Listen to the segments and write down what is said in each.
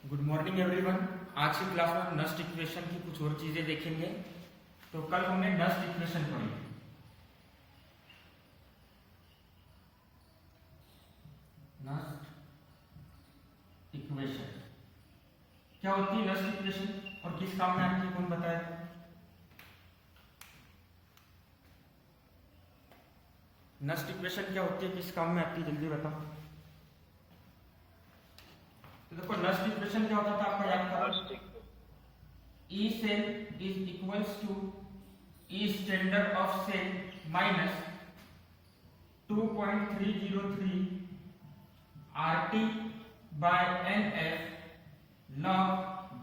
Good morning everyone. आज की class में हम नस्ट इक्वेशन की कुछ और चीजें देखेंगे। तो कल हमने नस्ट इक्वेशन पढ़ी। नस्ट इक्वेशन क्या होती है? नस्ट इक्वेशन और किस काम में आती है, कौन बताया? नस्ट इक्वेशन क्या होती है, किस काम में आती है, जल्दी बताओ। तो देखो नस्ट इक्वेशन क्या होता था, आपका याद करो। E cell is equals to E standard of cell minus 2.303 RT by NF log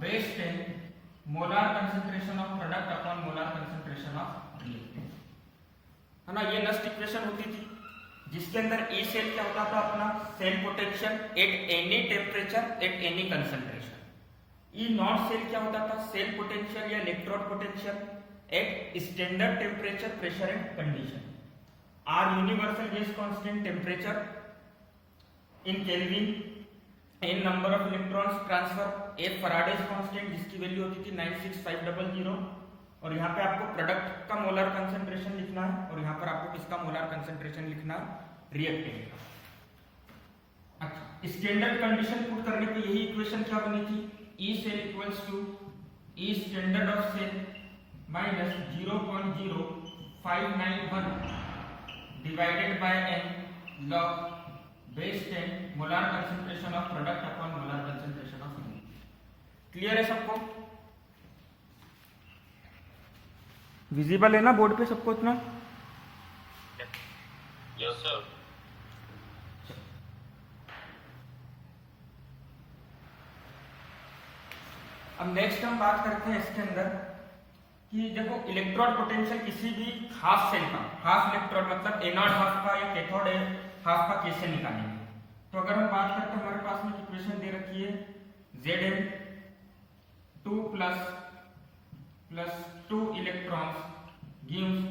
base 10 molar concentration of product upon molar concentration of reactant, है ना। ये नस्ट इक्वेशन होती थी जिसके अंदर ई सेल क्या होता था, अपना cell potential at any temperature at any concentration. E naught cell क्या होता था, सेल पोटेंशियल या electrode potential at standard temperature pressure and condition. R universal gas constant temperature in kelvin, N number of electrons transfer, F Faraday's constant जिसकी value होती थी 96500। और यहाँ पे आपको प्रोडक्ट का मोलर कंसंट्रेशन लिखना है और यहाँ पर आपको किसका मोलर कंसंट्रेशन लिखना है, रिएक्टेंट का। अच्छा, स्टैंडर्ड कंडीशन पुट करने पे यही इक्वेशन क्या बनी थी, E cell equals to E standard of cell minus 0.0591 divided by N log base 10 molar concentration of product upon molar concentration of reactant. Clear है सबको? विजिबल है ना बोर्ड पे सबको इतना? Yes sir. अब नेक्स्ट हम बात करते हैं इसके अंदर कि देखो इलेक्ट्रोड पोटेंशियल किसी भी हाफ सेल का, हाफ इलेक्ट्रोड मतलब एनोड हाफ का या कैथोड हाफ का कैसे निकालेंगे। तो अगर हम बात करते हैं, हमारे पास में इक्वेशन दे रखी है Zn 2 plus 2 electrons gives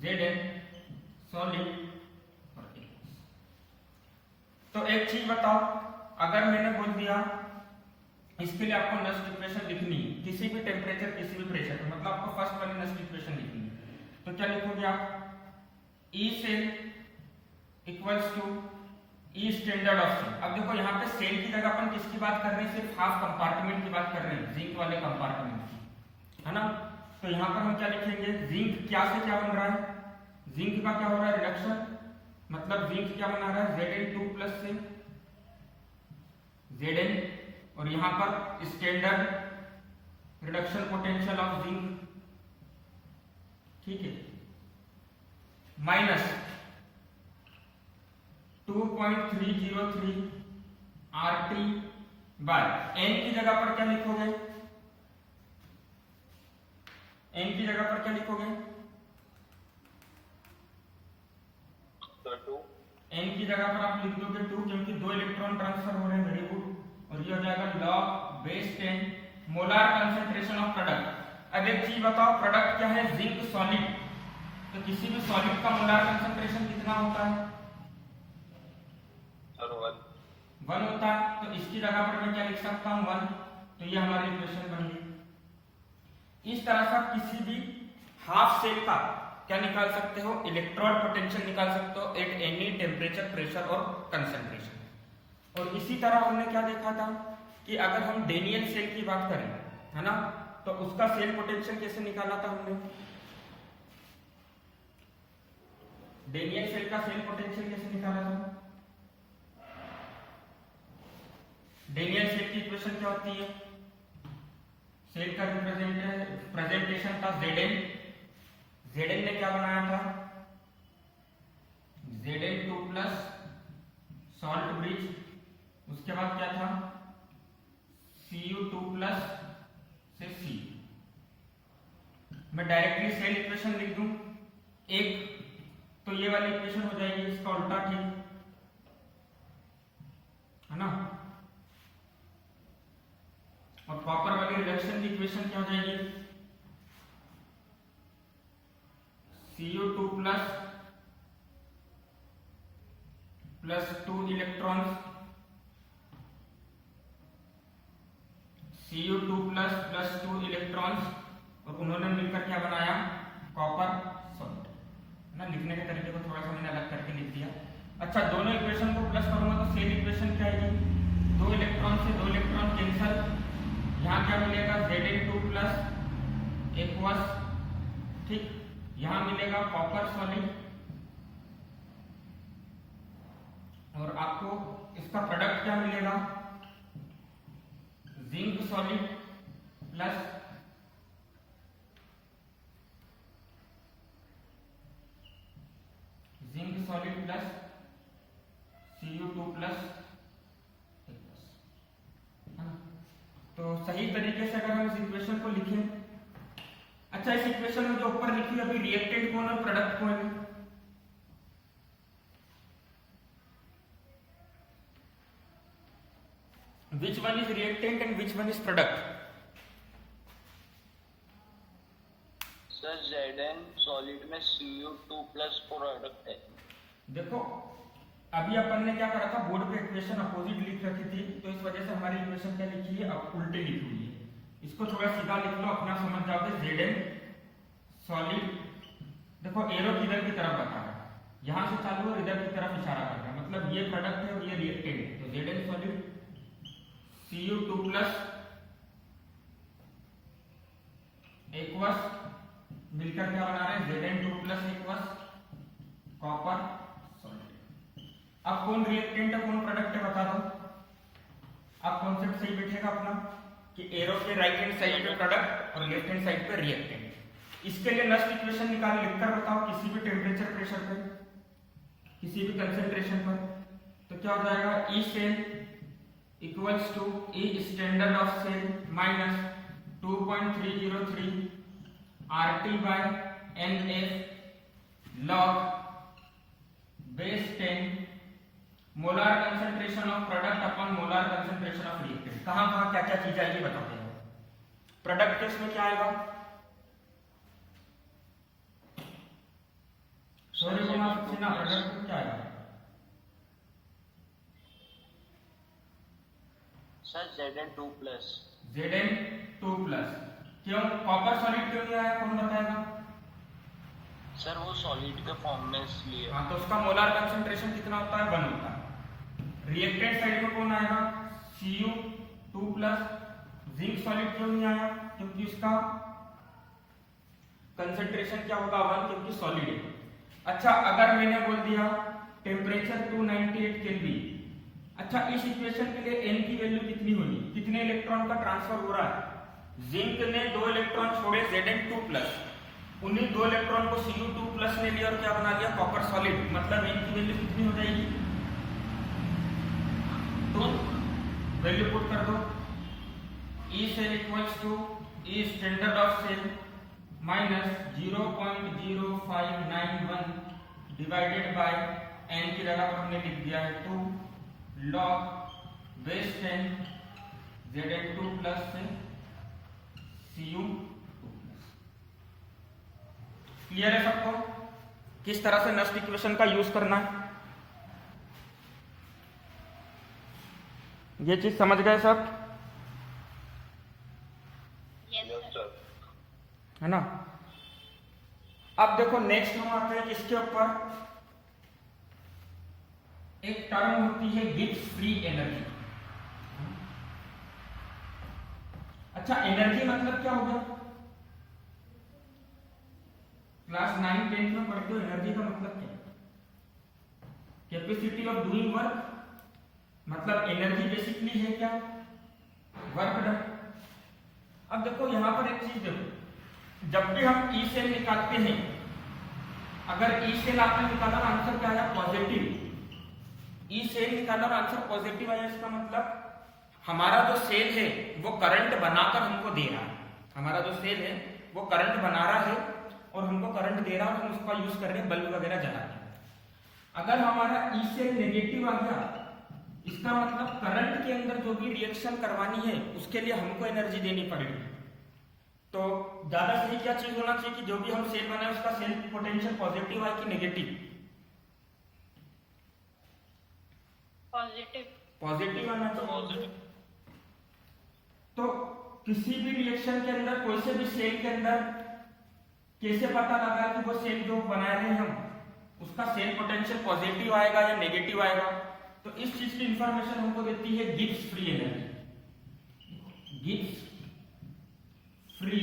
Zn solid और aqueous। तो एक चीज बताओ, अगर मैंने बोल दिया इसके लिए आपको नस्ट इक्वेशन लिखनी है किसी भी टेम्परेचर किसी भी प्रेशर पे, मतलब आपको फर्स्ट वाली नस्ट इक्वेशन लिखनी है, तो क्या लिखोगे आप, E cell equals to E standard of cell. अब देखो यहाँ पे सेल की जगह अपन किसकी बात कर रहे हैं, सिर्फ हाफ कंपार्टमेंट की बात कर रहे हैं, जिंक वाले कंपार्टमेंट की, है ना। तो यहाँ पर हम क्या लिखेंगे, जिंक क्या से क्या बन रहा है, जिंक का क्या हो रहा है, रिडक्शन, मतलब जिंक क्या बना रहा है, Zn2 प्लस से Zn, और यहाँ पर standard reduction potential of zinc, ठीक है, माइनस 2.303 RT बाय N की जगह पर क्या लिखोगे, N की जगह पर क्या लिखोगे, N की जगह पर आप लिख दोगे 2, क्योंकि 2 इलेक्ट्रॉन ट्रांसफर हो रहे हैं, वेरी गुड। और ये हो जाएगा log base 10 molar concentration of product. अब एक चीज बताओ, प्रोडक्ट क्या है, जिंक सॉलिड, तो किसी भी सॉलिड का मोलार कंसंट्रेशन कितना होता है, सर 1 होता है। तो इसकी जगह पर मैं क्या लिख सकता हूँ, 1। तो ये हमारी इक्वेशन बन गई। इस तरह से आप किसी भी हाफ सेल का क्या निकाल सकते हो, इलेक्ट्रोड पोटेंशियल निकाल सकते हो एट एनी टेम्परेचर प्रेशर और कंसंट्रेशन। और इसी तरह हमने क्या देखा था कि अगर हम डेनियल सेल की बात करें, है ना, तो उसका सेल पोटेंशियल कैसे निकाला था हमने, डेनियल सेल का सेल पोटेंशियल कैसे निकाला था, डेनियल सेल की इक्वेशन क्या होती है, सेल का प्रेजेंटेशन था Zn, Zn ने क्या बनाया था, Zn2 प्लस सॉल्ट ब्रिज, उसके बाद क्या था Cu2 प्लस से C। मैं डायरेक्टली सेल इक्वेशन लिख दूं एक, तो ये वाली इक्वेशन हो जाएगी इसका उल्टा, ठीक है ना। और प्रॉपर वाली रिडक्शन की इक्वेशन क्या हो जाएगी, Cu2 plus 2 electrons Cu2 plus 2 electrons और उन्होंने मिलकर क्या बनाया, कॉपर सॉल्ट ना। लिखने के तरीके को थोड़ा सा मैंने अलग करके लिख दिया। अच्छा, दोनों इक्वेशन को प्लस करूंगा तो सेम इक्वेशन क्या आएगी, 2 इलेक्ट्रॉन से 2 इलेक्ट्रॉन कैंसल, यहाँ क्या मिलेगा Zn2 प्लस एक्वस, ठीक। यहाँ मिलेगा कॉपर सॉलिड और आपको इसका प्रोडक्ट क्या मिलेगा, zinc solid plus zinc solid plus Cu2 plus, तो सही तरीके से अगर हम इस इक्वेशन को लिखें, अच्छा इस इक्वेशन में जो ऊपर लिखी है अभी रिएक्टेंट कौन है, प्रोडक्ट कौन है, which one is reactant and which one is product? Sir Zn solid में Cu2 प्लस प्रोडक्ट है। देखो अभी अपन ने क्या करा था, बोर्ड पे इक्वेशन अपोजिट लिख रखी थी, तो इस वजह से हमारी इक्वेशन क्या लिखी है, अब उल्टी लिखी हुई है। इसको थोड़ा सीधा लिख लो, अपना समझ जाओगे। Zn सॉलिड, देखो एरो किधर की तरफ बता रहा है, यहां से चालू और इधर की तरफ इशारा कर रहा है, मतलब ये प्रोडक्ट है और ये रिएक्टेंट है। तो Zn solid Cu2 plus aqueous मिलकर क्या बना रहे हैं, Zn2 plus aqueous copper solid. अब कौन रिएक्टेंट है कौन प्रोडक्ट है बता दो। अब कॉन्सेप्ट सही बैठेगा अपना कि एरो के राइट हैंड साइड पे प्रोडक्ट और लेफ्ट हैंड साइड पे रिएक्टेंट। इसके लिए नस्ट इक्वेशन निकाल लिखकर बताओ, किसी भी टेम्परेचर प्रेशर पे, किसी भी कंसंट्रेशन पर, तो क्या हो जाएगा, E cell equals to E standard of cell minus 2.303 RT by NF log base 10 molar concentration of product upon molar concentration of reactant. कहां कहां क्या क्या चीज आएगी बताते हैं। प्रोडक्ट केस में क्या आएगा, सॉरी सिन्हा, प्रोडक्ट में क्या आएगा sir Zn2 plus. Zn2 plus, क्यों कॉपर सॉलिड क्यों नहीं आया, कौन बताएगा। सर वो सॉलिड के फॉर्म में इसलिए। हाँ, तो उसका मोलार कंसंट्रेशन कितना होता है, 1 होता है। रिएक्टेंट साइड में कौन आएगा, Cu2 प्लस। जिंक सॉलिड क्यों नहीं आया, क्योंकि उसका कंसंट्रेशन क्या होगा, 1, क्योंकि सॉलिड है। अच्छा, अगर मैंने बोल दिया टेम्परेचर 298 केल्विन, अच्छा इस इक्वेशन के लिए n की वैल्यू कितनी होगी, कितने इलेक्ट्रॉन का ट्रांसफर हो रहा है। जिंक ने 2 इलेक्ट्रॉन छोड़े Zn2 प्लस, उन्हीं 2 इलेक्ट्रॉन को Cu2 प्लस ने लिया और क्या बना लिया, कॉपर सॉलिड, मतलब n की वैल्यू कितनी हो जाएगी, तो वैल्यू पुट कर दो, E cell equals to E standard of cell minus 0.0591 divided by n की जगह पर हमने लिख दिया है 2 log बेस 10 Zn2 प्लस से Cu2 प्लस। क्लियर है सबको किस तरह से नस्ट इक्वेशन का यूज करना है, ये चीज समझ गए सब, है ना। अब देखो नेक्स्ट हम आते हैं किसके ऊपर, एक टर्म होती है गिब्स फ्री एनर्जी। अच्छा, एनर्जी मतलब क्या होगा, क्लास 9 10 में पढ़ते हो, एनर्जी का मतलब क्या, कैपेसिटी ऑफ डूइंग वर्क, मतलब एनर्जी बेसिकली है क्या, वर्क डन। अब देखो यहां पर एक चीज देखो, जब भी हम ई सेल निकालते हैं, अगर ई सेल आपने निकाला आंसर क्या आया, पॉजिटिव, ई सेल निकाला और आंसर पॉजिटिव आया, इसका मतलब हमारा जो सेल है वो करंट बनाकर हमको दे रहा है, हमारा जो सेल है वो करंट बना रहा है और हमको करंट दे रहा है, हम उसका यूज कर रहे हैं बल्ब वगैरह जला के। अगर हमारा ई सेल नेगेटिव आ गया, इसका मतलब करंट के अंदर जो भी रिएक्शन करवानी है उसके लिए हमको एनर्जी देनी पड़ेगी। तो ज्यादा सही क्या चीज होना चाहिए कि जो भी हम सेल बनाए उसका सेल पोटेंशियल पॉजिटिव आए कि नेगेटिव, पॉजिटिव, पॉजिटिव आना चाहिए। तो किसी भी रिएक्शन के अंदर, कोई से भी सेल के अंदर कैसे पता लगा कि वो सेल जो बना रहे हैं हम उसका सेल पोटेंशियल पॉजिटिव आएगा या नेगेटिव आएगा? तो इस चीज की इंफॉर्मेशन हमको देती है Gibbs free energy. Gibbs free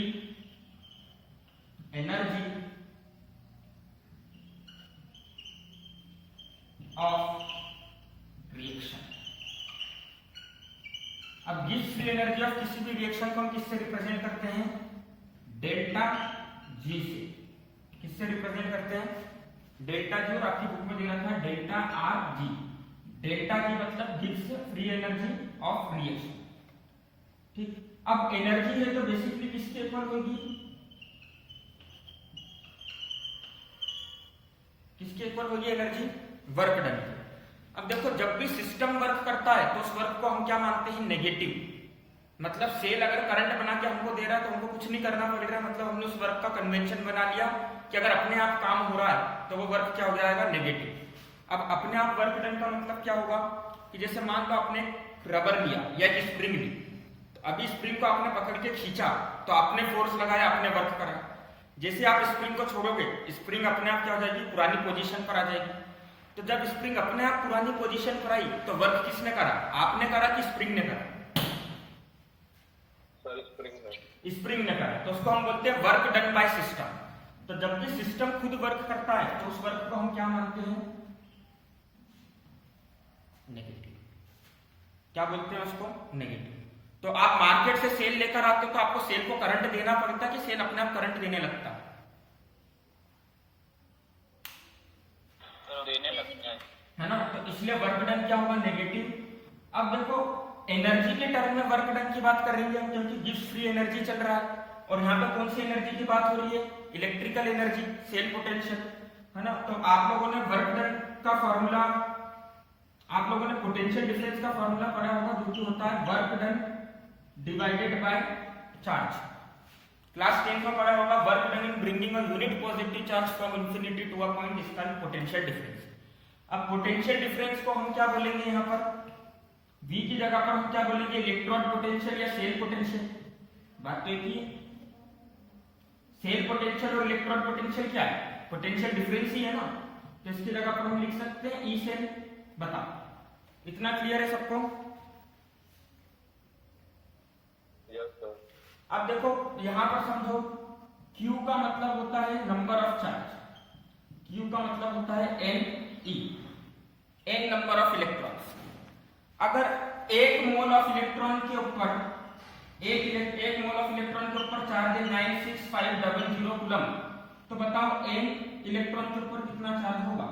energy of reaction. अब गिब्स फ्री एनर्जी ऑफ किसी भी रिएक्शन को हम किससे रिप्रेजेंट करते हैं? डेल्टा जी से। किससे रिप्रेजेंट करते हैं? डेल्टा जी, और आपकी बुक में दिया था delta R G. Delta G मतलब Gibbs free energy of reaction. ठीक, अब एनर्जी है तो बेसिकली किसके इक्वल होगी? किसके इक्वल होगी एनर्जी? Work done. अब देखो, जब भी सिस्टम वर्क करता है तो उस वर्क को हम क्या मानते हैं? नेगेटिव। मतलब सेल अगर करंट बना के हमको दे रहा है तो हमको कुछ नहीं करना पड़ रहा है, मतलब हमने उस वर्क का कन्वेंशन बना लिया कि अगर अपने आप काम हो रहा है तो वो वर्क क्या हो जाएगा? नेगेटिव। अब अपने आप वर्क डन का मतलब क्या होगा कि जैसे मान लो आपने रबर लिया या एक स्प्रिंग ली, तो अभी स्प्रिंग को आपने पकड़ के खींचा तो आपने फोर्स लगाया, आपने वर्क करा। जैसे आप स्प्रिंग को छोड़ोगे, स्प्रिंग अपने आप क्या हो जाएगी? पुरानी पोजीशन पर आ जाएगी। तो जब स्प्रिंग अपने आप पुरानी पोजीशन पर आई तो वर्क किसने करा? आपने करा कि स्प्रिंग ने करा? स्प्रिंग ने करा। तो उसको हम बोलते हैं वर्क डन बाय सिस्टम। तो जब भी सिस्टम खुद वर्क करता है तो उस वर्क को हम क्या मानते हैं? नेगेटिव। क्या बोलते हैं उसको? नेगेटिव। तो आप मार्केट से सेल लेकर आते हो तो आपको सेल को करंट देना पड़ता है कि सेल अपने आप करंट देने लगता है? देने लगता है ना? तो इसलिए वर्क डन क्या होगा? नेगेटिव। अब देखो, एनर्जी के टर्म में वर्क डन की बात कर रही है हम, क्योंकि गिब्स फ्री एनर्जी चल रहा है। और यहाँ पे कौन सी एनर्जी की बात हो रही है? इलेक्ट्रिकल एनर्जी, सेल पोटेंशियल, है ना? तो आप लोगों ने वर्क डन का फॉर्मूला, आप लोगों ने पोटेंशियल डिफरेंस का फॉर्मूला पढ़ा होगा, जो कि होता है work done divided by charge. Class 10 में पढ़ा होगा work done in bringing a unit positive charge from infinity to a point, इसका पोटेंशियल डिफरेंस। अब पोटेंशियल डिफरेंस को हम क्या बोलेंगे? यहाँ पर V की जगह पर हम क्या बोलेंगे? इलेक्ट्रॉन पोटेंशियल या सेल पोटेंशियल? बात तो एक ही है। सेल पोटेंशियल और इलेक्ट्रॉन पोटेंशियल क्या है? पोटेंशियल डिफरेंस ही है ना। तो इसकी जगह पर हम लिख सकते हैं ई सेल। बताओ, इतना क्लियर है सबको? अब देखो यहां पर समझो, Q का मतलब होता है नंबर ऑफ चार्ज। Q का मतलब होता है Ne, n number of electrons. अगर एक मोल ऑफ इलेक्ट्रॉन के ऊपर एक मोल ऑफ इलेक्ट्रॉन के ऊपर चार्ज है 96500 कूलम, तो बताओ n इलेक्ट्रॉन के ऊपर कितना चार्ज होगा?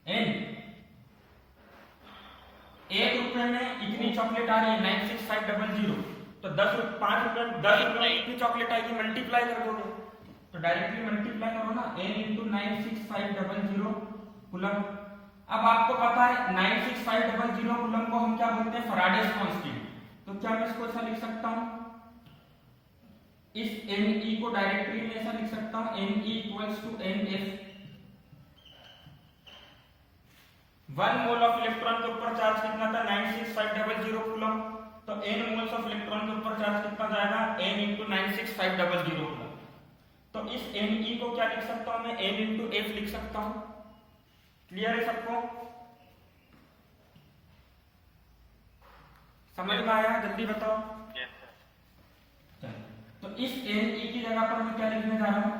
n। 1 रुपए में इतनी चॉकलेट आ रही है 96500, तो 5 रुपए में कितनी चॉकलेट आएगी? मल्टीप्लाई कर दोगे, तो डायरेक्टली मल्टीप्लाई करो ना, n इंटू 96500 कूलम। अब आपको पता है 96500 कूलम को हम क्या बोलते हैं? Faraday's constant. तो क्या मैं इसको ऐसा लिख सकता हूं? इस Ne को डायरेक्टली मैं ऐसा लिख सकता हूं, Ne equals to Nf। 1 mole of electron के ऊपर चार्ज कितना था? 96500 कूलम। तो n मोल्स ऑफ इलेक्ट्रॉन के ऊपर चार्ज कितना जाएगा? n into 96500 coulomb. तो इस Ne को क्या लिख सकता हूं मैं? n इंटू f लिख सकता हूं। क्लियर है सबको? समझ में आया? जल्दी बताओ। तो इस Ne की जगह पर मैं क्या लिखने जा रहा हूं?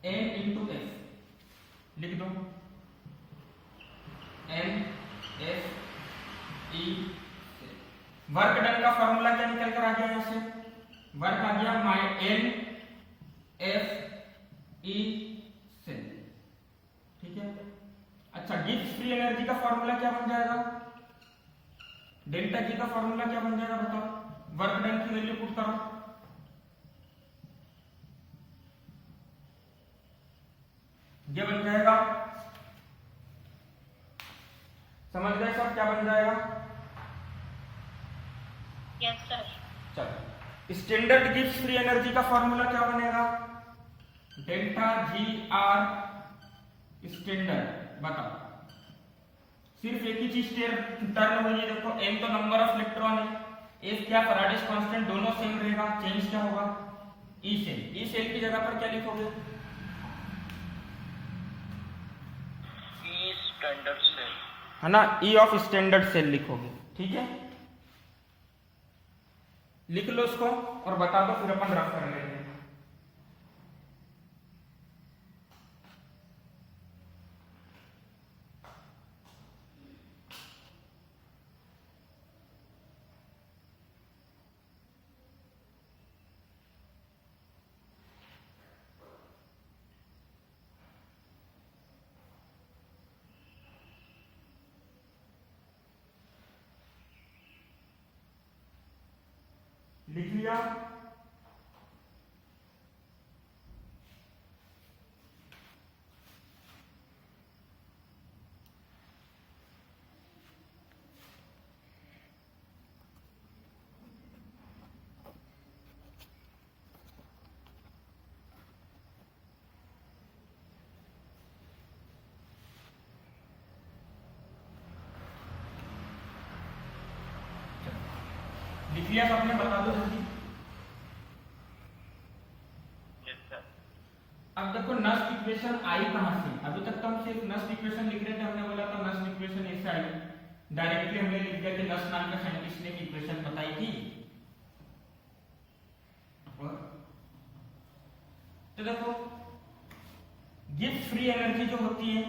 n इंटू f लिख दो। n f e। Work done का फॉर्मूला क्या निकल कर आ गया? यहां से वर्क आ गया n f e से। ठीक है। अच्छा, गिब्स फ्री एनर्जी का फॉर्मूला क्या बन जाएगा? डेल्टा जी का फॉर्मूला क्या बन जाएगा? बताओ। वर्क डन की वैल्यू पुट करो। ये बन जाएगा, समझ गए सब क्या बन जाएगा? Yes sir. चलो, स्टैंडर्ड गिब्स फ्री एनर्जी का फॉर्मूला क्या बनेगा? डेल्टा जी आर स्टैंडर्ड बताओ, सिर्फ एक ही चीज टर्न हुई है। देखो n तो नंबर ऑफ इलेक्ट्रॉन है, S क्या फैराडेज कांस्टेंट, दोनों सेम रहेगा, चेंज क्या होगा ई सेल। ई सेल की जगह पर क्या लिखोगे? ई स्टैंडर्ड सेल है ना, ई ऑफ स्टैंडर्ड सेल लिखोगे। ठीक है, लिख लो उसको और बता दो, फिर अपन रफ कर लेंगे। लिख लिया? लिख लिया सबने? बता दो जल्दी। अब देखो नस्ट इक्वेशन आई कहां से? अभी तक तो हम सिर्फ नस्ट इक्वेशन लिख रहे थे, हमने बोला था नस्ट इक्वेशन ऐसे आई, डायरेक्टली हमने लिख दिया कि नस्ट नाम के साइंटिस्ट ने इक्वेशन बताई थी। और तो देखो गिब्स फ्री एनर्जी जो होती है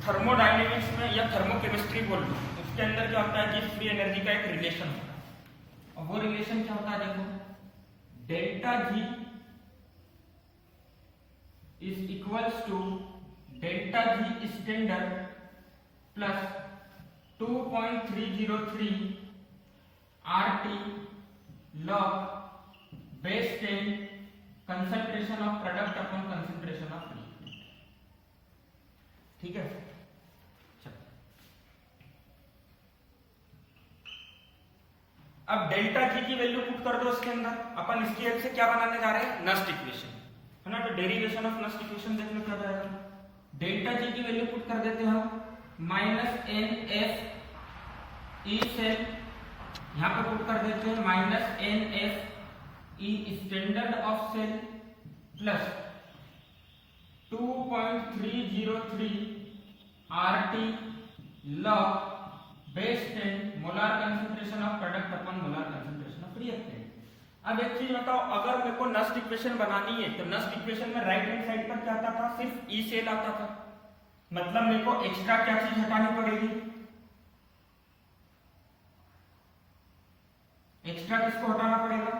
थर्मोडायनेमिक्स में या थर्मोकेमिस्ट्री बोल लो, उसके अंदर क्या होता है, गिब्स फ्री एनर्जी का एक रिलेशन होता है। और वो रिलेशन क्या होता है? देखो delta G is equals to delta G standard plus 2.303 RT log base 10 concentration of product upon concentration of liquid। ठीक है, अब डेल्टा जी की वैल्यू पुट कर दो उसके अंदर। अपन इसकी हेल्प से क्या बनाने जा रहे हैं? नस्ट इक्वेशन, है ना। तो डेरिवेशन ऑफ नस्ट इक्वेशन देख लो क्या जाएगा। डेल्टा जी की वैल्यू पुट कर देते हैं हम minus N F E cell, यहां पे पुट कर देते हैं minus N F E standard of cell plus 2.303 RT log base 10 molar concentration of product upon molar concentration of reactant. अब एक चीज बताओ, अगर मेरे को नस्ट इक्वेशन बनानी है तो नस्ट इक्वेशन में राइट हैंड साइड पर क्या आता था? सिर्फ ई सेल आता था। मतलब मेरे को एक्स्ट्रा क्या चीज हटानी पड़ेगी? एक्स्ट्रा किसको हटाना पड़ेगा?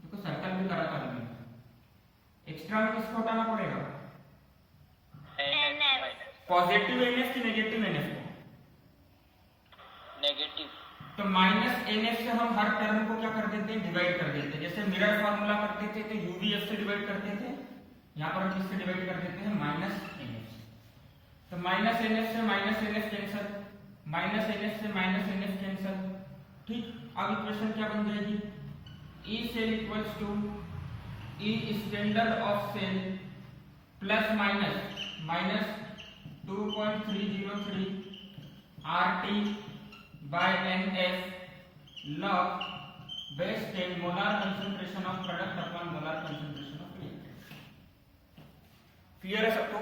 देखो सर्कल भी करा था मैंने, एक्स्ट्रा में किसको हटाना पड़ेगा? पॉजिटिव एनएफ की नेगेटिव एनएफ को? नेगेटिव। तो माइनस एनएफ से हम हर टर्म को क्या कर देते हैं? डिवाइड कर देते हैं। जैसे मिरर फार्मूला करते थे तो यूवीएफ से डिवाइड करते थे, यहां पर हम किससे डिवाइड कर देते हैं? माइनस एनएफ से। तो माइनस एनएफ से minus NF cancel, minus NF से माइनस एनएफ कैंसिल। ठीक, अब इक्वेशन क्या बन जाएगी? E cell equals to E standard of cell plus minus minus 2.303 RT by NF log base 10 molar concentration of product upon molar concentration of reactant। Clear है सबको?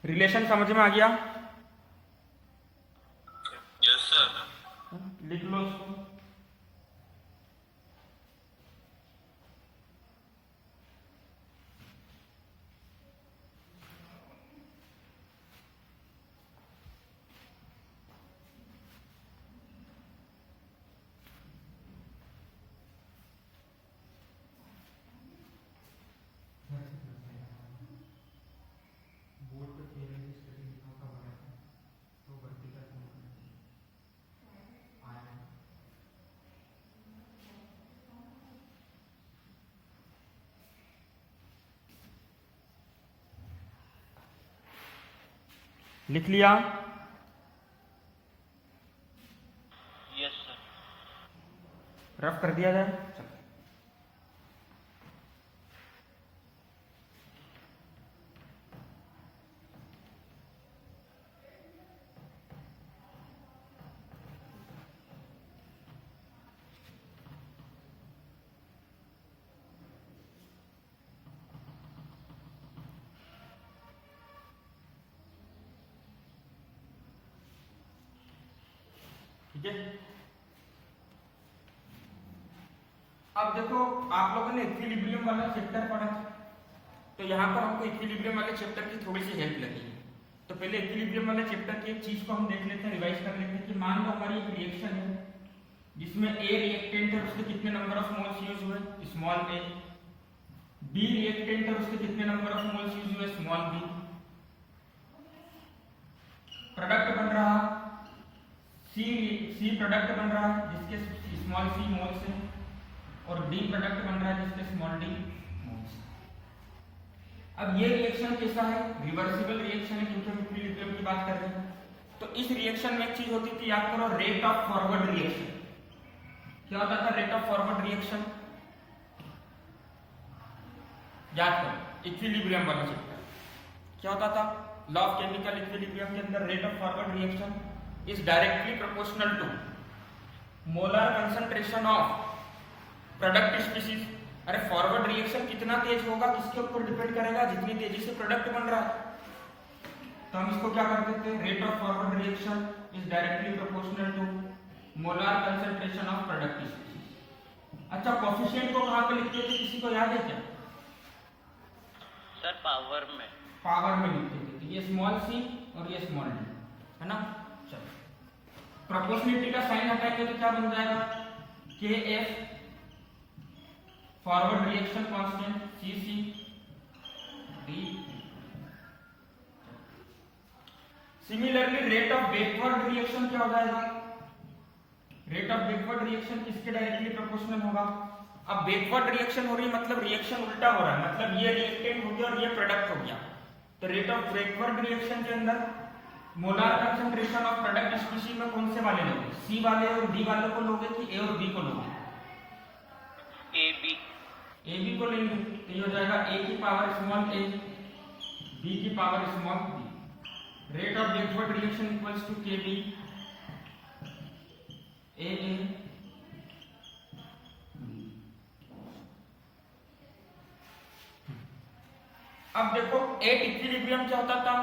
Relation समझ में आ गया? Yes sir. लिख लो उसको। लिख लिया? Yes sir. रफ कर दिया जाए। ठीक है। अब देखो आप लोगों ने इक्विलिब्रियम वाला चैप्टर पढ़ा था, तो यहाँ पर हमको इक्विलिब्रियम वाले चैप्टर की थोड़ी सी हेल्प लगी। तो पहले इक्विलिब्रियम वाले चैप्टर की एक चीज को हम देख लेते हैं, रिवाइज कर लेते हैं कि मान लो हमारी एक रिएक्शन है जिसमें ए रिएक्टेंट है, उसके कितने नंबर ऑफ मोल्स यूज हुए, स्मॉल a, बी रिएक्टेंट है, उसके कितने नंबर ऑफ मोल्स यूज हुए, स्मॉल b, प्रोडक्ट बन रहा सी प्रोडक्ट बन रहा है जिसके स्मॉल सी मोल्स है, और डी प्रोडक्ट बन रहा है जिसके स्मॉल डी मोल्स है। अब ये रिएक्शन कैसा है, रिवर्सिबल रिएक्शन है क्योंकि हम इक्विलिब्रियम की बात कर रहे हैं। तो इस रिएक्शन में एक चीज होती थी, याद करो, रेट ऑफ फॉरवर्ड रिएक्शन। क्या होता था रेट ऑफ फॉरवर्ड रिएक्शन, याद करो इक्विलिब्रियम वाला चैप्टर क्या होता था, लॉ ऑफ केमिकल इक्विलिब्रियम के अंदर rate of forward reaction is directly proportional to molar concentration of product species. अरे फॉरवर्ड रिएक्शन कितना तेज होगा किसके ऊपर डिपेंड करेगा, जितनी तेजी से प्रोडक्ट बन रहा है। तो हम इसको क्या कर देते हैं, rate of forward reaction is directly proportional to molar concentration of product species. अच्छा, कोफिशिएंट को कहां पे लिखते थे, किसी को याद है क्या? सर पावर में लिखते थे। तो ये स्मॉल सी और ये स्मॉल डी है ना। चलो प्रोपोर्शनलिटी का साइन हटाएंगे तो क्या बन जाएगा, K F forward reaction constant C C D. Similarly rate of backward reaction क्या हो जाएगा, रेट ऑफ बैकवर्ड रिएक्शन किसके डायरेक्टली प्रोपोर्शनल होगा। अब बैकवर्ड रिएक्शन हो रही है मतलब रिएक्शन उल्टा हो रहा है, मतलब ये रिएक्टेंट हो गया और ये प्रोडक्ट हो गया। तो रेट ऑफ बैकवर्ड रिएक्शन के अंदर molar concentration of product species में कौन से वाले लोगे, सी वाले और डी वाले को लोगे कि ए और बी को लोगे, ए बी को लेंगे। तो ये हो जाएगा ए की पावर स्मॉल ए बी की power small B. Rate of backward reaction equals to K B A A. अब देखो एट इक्विलिब्रियम क्या होता था,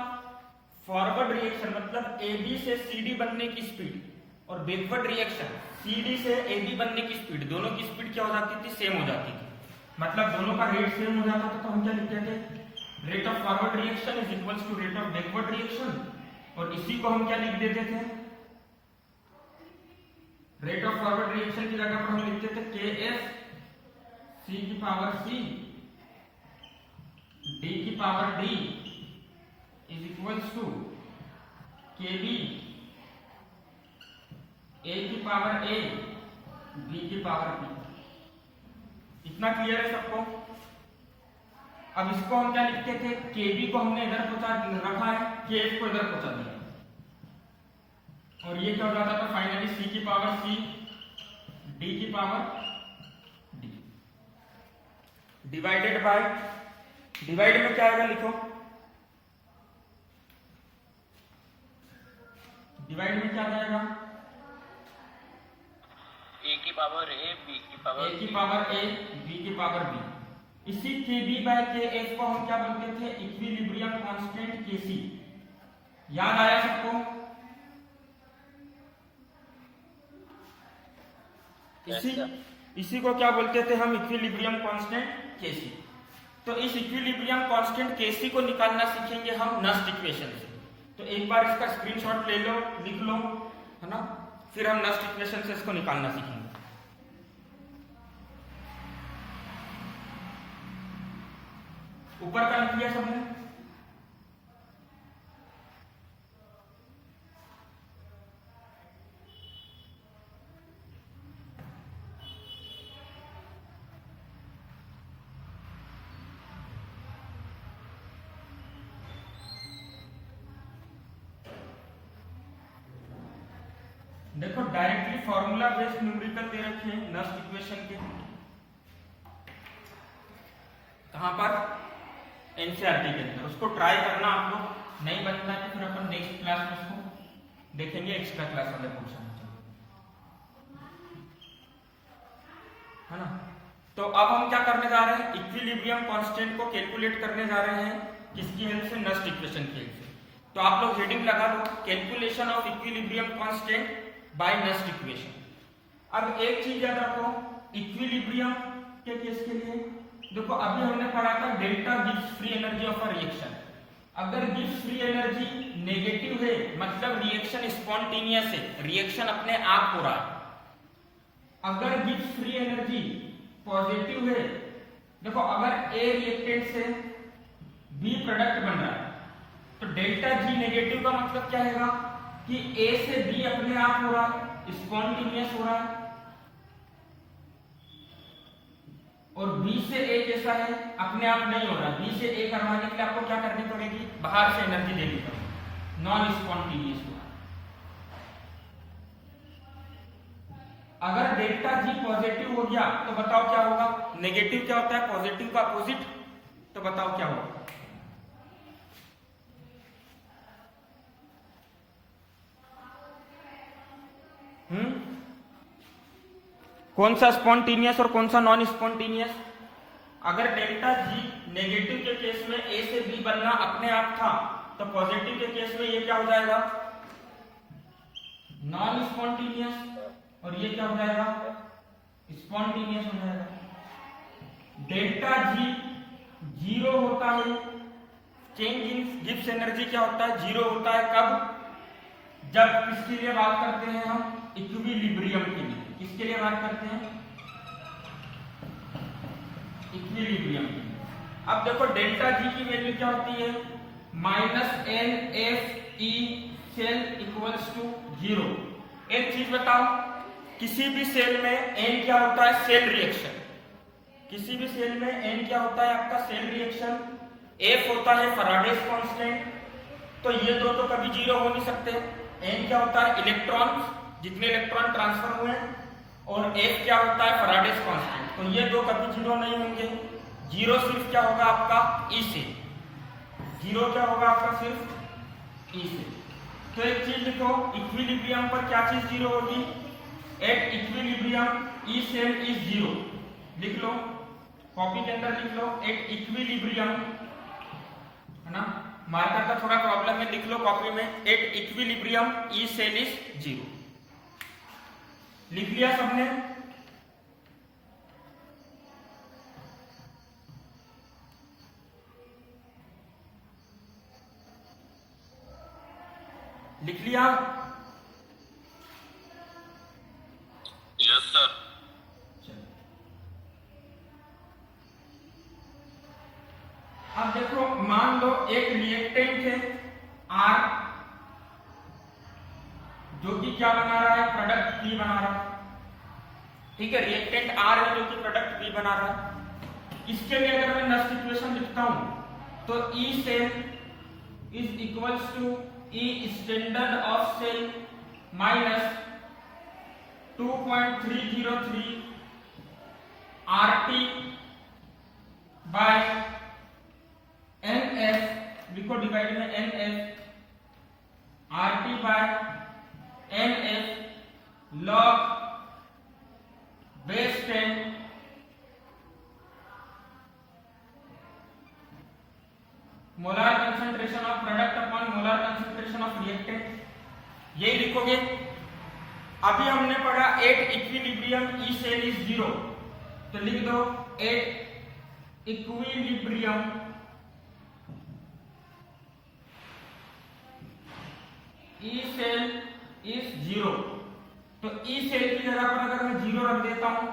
फॉरवर्ड रिएक्शन मतलब ए बी से सी डी बनने की स्पीड, और बैकवर्ड रिएक्शन सी डी से ए बी बनने की स्पीड, दोनों की स्पीड क्या हो जाती थी, सेम हो जाती थी। मतलब दोनों का रेट सेम हो जाता था। तो हम क्या लिखते थे, rate of forward reaction is equals to rate of backward reaction, और इसी को हम क्या लिख देते थे, रेट ऑफ फॉरवर्ड रिएक्शन की जगह पर हम लिखते थे के एफ सी की पावर सी डी की power D is equals to K B A की पावर ए बी की पावर बी। इतना क्लियर है सबको। अब इसको हम क्या लिखते थे, के बी को हमने इधर पहुंचा रखा है, के एफ को इधर पहुंचा दिया, और ये क्या हो जाता था फाइनली सी की पावर सी डी की power D divided by, divide में क्या आएगा लिखो, डिवाइड में क्या जाएगा, ए की पावर ए बी की पावर ए की पावर ए बी की पावर बी। इसी के बी बाय के एफ को हम क्या बोलते थे, इक्विलिब्रियम कांस्टेंट के सी। याद आया सबको? इसी को क्या बोलते थे हम, इक्विलिब्रियम कांस्टेंट केसी। तो इस इक्विलिब्रियम कांस्टेंट केसी को निकालना सीखेंगे हम नस्ट इक्वेशन से। तो एक बार इसका स्क्रीनशॉट ले लो, लिख लो, है ना, फिर हम नस्ट इक्वेशन से इसको निकालना सीखेंगे। ऊपर का लिख लिया सबने? देखो डायरेक्टली फॉर्मूला बेस्ड न्यूमेरिकल दे रखे हैं नस्ट इक्वेशन के, कहां पर, एनसीईआरटी के अंदर। उसको ट्राई करना, आप लोग नहीं बनता है तो फिर अपन नेक्स्ट क्लास में उसको देखेंगे, एक्स्ट्रा क्लास वाले क्वेश्चन, है ना। तो अब हम क्या करने जा रहे हैं, इक्विलिब्रियम कांस्टेंट को कैलकुलेट करने जा रहे हैं, किसकी हेल्प से, नस्ट इक्वेशन की हेल्प से। तो आप लोग हेडिंग लगा लो, calculation of equilibrium constant by Nernst equation. अब एक चीज याद रखो इक्विलिब्रियम के केस के लिए, देखो अभी हमने पढ़ा था delta gives free energy of a reaction. अगर गिव्स फ्री एनर्जी नेगेटिव है मतलब रिएक्शन स्पॉन्टेनियस है, रिएक्शन अपने आप हो रहा है। अगर गिव्स फ्री एनर्जी पॉजिटिव है, देखो अगर ए रिएक्टेंट से बी प्रोडक्ट बन रहा है तो डेल्टा जी नेगेटिव का मतलब क्या है कि ए से बी अपने आप हो रहा है, स्पॉन्टेनियस हो रहा है, और बी से ए कैसा है अपने आप नहीं हो रहा। बी से ए करवाने के लिए आपको क्या करनी पड़ेगी, बाहर से एनर्जी देनी पड़ेगी, नॉन स्पॉन्टेनियस हुआ। अगर डेल्टा जी पॉजिटिव हो गया तो बताओ क्या होगा, नेगेटिव क्या होता है पॉजिटिव का अपोजिट, तो बताओ क्या होगा। कौन सा स्पॉन्टेनियस और कौन सा नॉन स्पॉन्टेनियस। अगर डेल्टा जी नेगेटिव के केस में ए से बी बनना अपने आप था तो पॉजिटिव के केस में ये क्या हो जाएगा, नॉन स्पॉन्टेनियस, और ये क्या हो जाएगा, स्पॉन्टेनियस हो जाएगा। डेल्टा जी जीरो होता है, चेंज इन गिब्स एनर्जी क्या होता है, जीरो होता है कब, जब किसके लिए बात करते हैं हम, इक्विलिब्रियम के लिए। किसके लिए बात करते हैं, इक्विलिब्रियम। अब देखो डेल्टा जी की वैल्यू क्या होती है, minus N F E cell equals to zero. एक चीज बताओ, किसी भी सेल में एन क्या होता है, सेल रिएक्शन। किसी भी सेल में एन क्या होता है आपका, सेल रिएक्शन। एफ होता है फैराडेज कांस्टेंट, तो ये दो तो कभी जीरो हो नहीं सकते। एन क्या होता है, इलेक्ट्रॉन, जितने इलेक्ट्रॉन ट्रांसफर हुए, और एफ क्या होता है, फैराडेज कांस्टेंट, तो ये दो कभी जीरो नहीं होंगे। जीरो सिर्फ क्या होगा आपका, ई से। जीरो क्या होगा आपका, सिर्फ ई से। तो एक चीज लिखो, इक्विलिब्रियम पर क्या चीज जीरो होगी, at equilibrium E cell is zero. लिख लो, कॉपी के अंदर लिख लो, एट इक्विलिब्रियम, है ना, मार्कर का थोड़ा प्रॉब्लम है, लिख लो कॉपी में, at equilibrium E cell is zero. लिख लिया सबने, लिख लिया। Yes sir. अब देखो मान लो एक रिएक्टेंट है आर, जो कि क्या बना रहा है, प्रोडक्ट पी बना रहा है। ठीक है, रिएक्टेंट आर है जो कि प्रोडक्ट पी बना रहा है। इसके लिए अगर मैं नस्ट इक्वेशन लिखता हूं तो E cell is equals to E standard of cell minus 2.303 RT by NF, लिखो डिवाइड में NF, RT by NF log base 10 molar concentration of product upon molar concentration of reactant, यही लिखोगे। अभी हमने पढ़ा at equilibrium E cell is zero, तो लिख दो at equilibrium E cell is zero. तो ई सेल की जगह पर अगर मैं जीरो रख देता हूं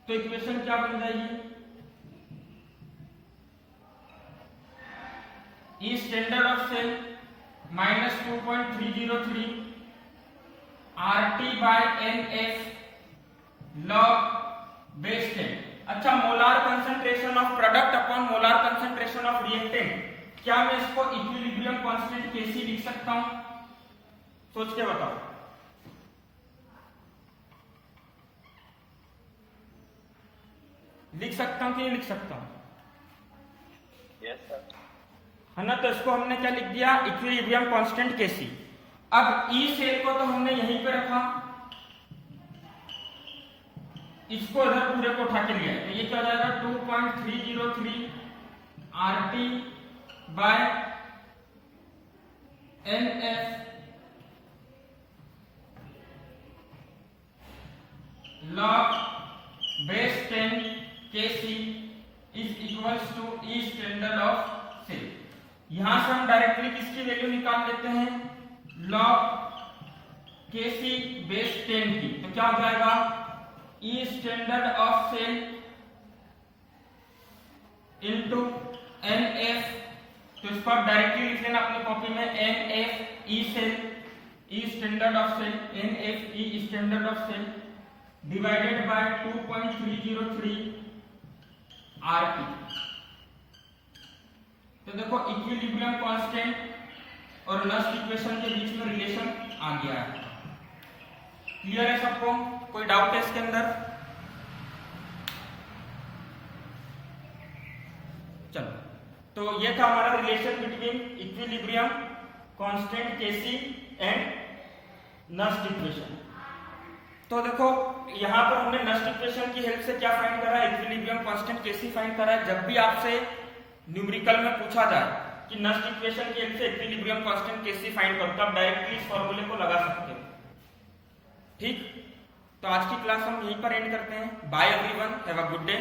तो इक्वेशन क्या बन जाएगी, E standard of cell minus 2.303 RT by NF log base 10। अच्छा, molar concentration of product upon molar concentration of reactant, क्या मैं इसको इक्विलिब्रियम कांस्टेंट कैसे लिख सकता हूं, सोच के बताओ। लिख सकता हूं कि नहीं लिख सकता हूं, यस सर। है ना। तो इसको हमने क्या लिख दिया, इक्विलिब्रियम कांस्टेंट कैसी। अब ई सेल को तो हमने यहीं पे रखा, इसको इधर पूरे को उठा के लिया, तो ये क्या हो जाएगा 2.303 RT by NF log base 10 Kc is equals to E standard of cell। यहां से हम डायरेक्टली किसकी वैल्यू निकाल लेते हैं, log Kc बेस 10 की, तो क्या हो जाएगा E standard of cell into NF, तो इसको आप डायरेक्टली लिख लेना अपनी कॉपी में, NF E cell, E standard of cell, NF E standard of cell divided by 2.303 RT। तो देखो इक्विलिब्रियम कांस्टेंट और नस्ट इक्वेशन के बीच में रिलेशन आ गया है। क्लियर है सबको, कोई डाउट है इसके अंदर? चलो, तो ये था हमारा relation between equilibrium constant Kc and Nernst equation. तो देखो यहां पर हमने नस्ट इक्वेशन की हेल्प से क्या फाइंड करा है, इक्विलिब्रियम कांस्टेंट Kc फाइंड करा है। जब भी आपसे न्यूमेरिकल में पूछा जाए कि नस्ट इक्वेशन की हेल्प से इक्विलिब्रियम कांस्टेंट Kc फाइंड करो, तो आप डायरेक्टली इस फॉर्मूले को लगा सकते हो। ठीक, तो आज की क्लास हम यहीं पर एंड करते हैं। Bye everyone, have a good day.